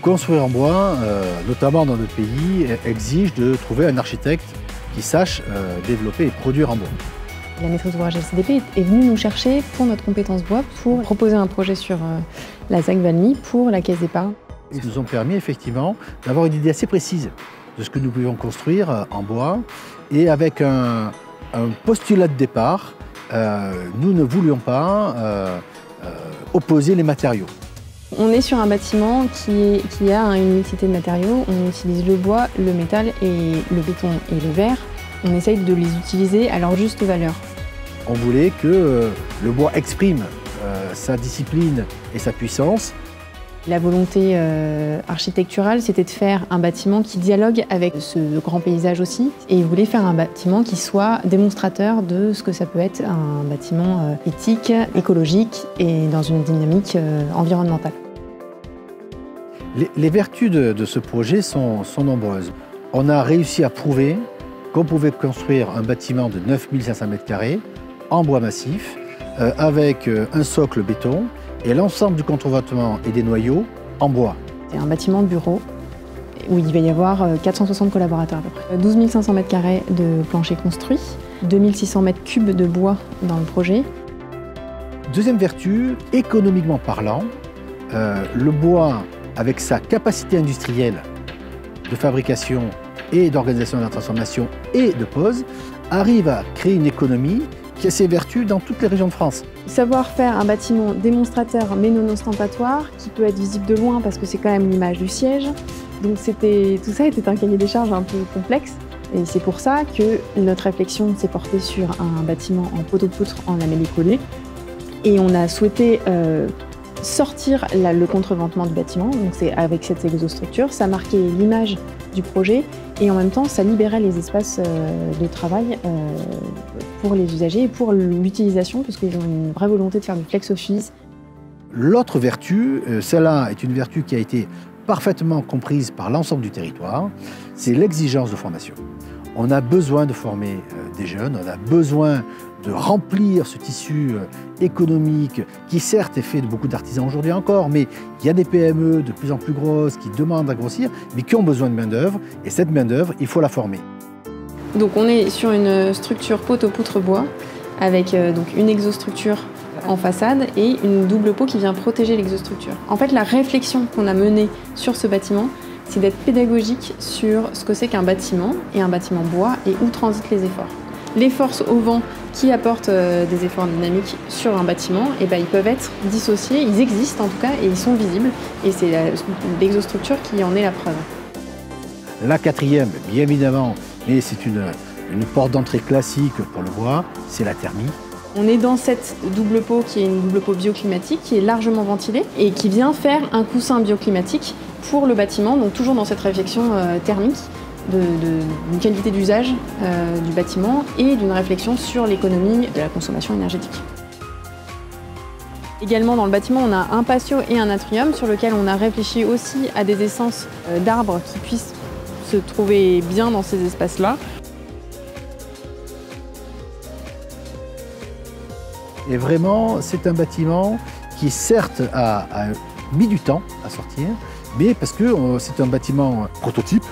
construire en bois, notamment dans notre pays, exige de trouver un architecte qui sache développer et produire en bois. La maîtrise d'ouvrage LCDP est venue nous chercher pour notre compétence bois pour proposer un projet sur la ZAC Valmy pour la Caisse d'épargne. Ils nous ont permis effectivement d'avoir une idée assez précise de ce que nous pouvions construire en bois et avec un postulat de départ, nous ne voulions pas opposer les matériaux. On est sur un bâtiment qui a une mixité de matériaux. On utilise le bois, le métal et le béton et le verre. On essaye de les utiliser à leur juste valeur. On voulait que le bois exprime sa discipline et sa puissance. La volonté architecturale, c'était de faire un bâtiment qui dialogue avec ce grand paysage aussi. Et ils voulaient faire un bâtiment qui soit démonstrateur de ce que ça peut être un bâtiment éthique, écologique et dans une dynamique environnementale. Les vertus de ce projet sont nombreuses. On a réussi à prouver qu'on pouvait construire un bâtiment de 9500 m² en bois massif avec un socle béton et l'ensemble du contrevêtement et des noyaux en bois. C'est un bâtiment de bureau où il va y avoir 460 collaborateurs à peu près. 12 500 m² de plancher construit, 2600 m³ de bois dans le projet. Deuxième vertu, économiquement parlant, le bois, avec sa capacité industrielle de fabrication et d'organisation de la transformation et de pose, arrive à créer une économie qui a ses vertus dans toutes les régions de France. Savoir faire un bâtiment démonstrateur mais non ostentatoire, qui peut être visible de loin parce que c'est quand même l'image du siège. Donc tout ça était un cahier des charges un peu complexe. Et c'est pour ça que notre réflexion s'est portée sur un bâtiment en poteau-poutre en lamellé collé. Et on a souhaité sortir le contreventement du bâtiment, donc c'est avec cette exostructure, ça marquait l'image du projet et en même temps ça libérait les espaces de travail pour les usagers et pour l'utilisation parce qu'ils ont une vraie volonté de faire du flex office. L'autre vertu, celle-là est une vertu qui a été parfaitement comprise par l'ensemble du territoire, c'est l'exigence de formation. On a besoin de former des jeunes, on a besoin de remplir ce tissu économique qui certes est fait de beaucoup d'artisans aujourd'hui encore, mais il y a des PME de plus en plus grosses qui demandent à grossir, mais qui ont besoin de main-d'œuvre, et cette main-d'œuvre, il faut la former. Donc on est sur une structure poteau-poutre bois, avec donc une exostructure en façade et une double peau qui vient protéger l'exostructure. En fait, la réflexion qu'on a menée sur ce bâtiment, c'est d'être pédagogique sur ce que c'est qu'un bâtiment et un bâtiment bois et où transitent les efforts. Les forces au vent qui apportent des efforts dynamiques sur un bâtiment, eh ben, ils peuvent être dissociés, ils existent en tout cas et ils sont visibles et c'est l'exostructure qui en est la preuve. La quatrième, bien évidemment, mais c'est une porte d'entrée classique pour le bois, c'est la thermie. On est dans cette double peau qui est une double peau bioclimatique qui est largement ventilée et qui vient faire un coussin bioclimatique pour le bâtiment, donc toujours dans cette réflexion thermique d'une qualité d'usage du bâtiment et d'une réflexion sur l'économie de la consommation énergétique. Également dans le bâtiment, on a un patio et un atrium sur lequel on a réfléchi aussi à des essences d'arbres qui puissent se trouver bien dans ces espaces-là. Et vraiment, c'est un bâtiment qui certes a mis du temps à sortir, mais parce que c'est un bâtiment prototype,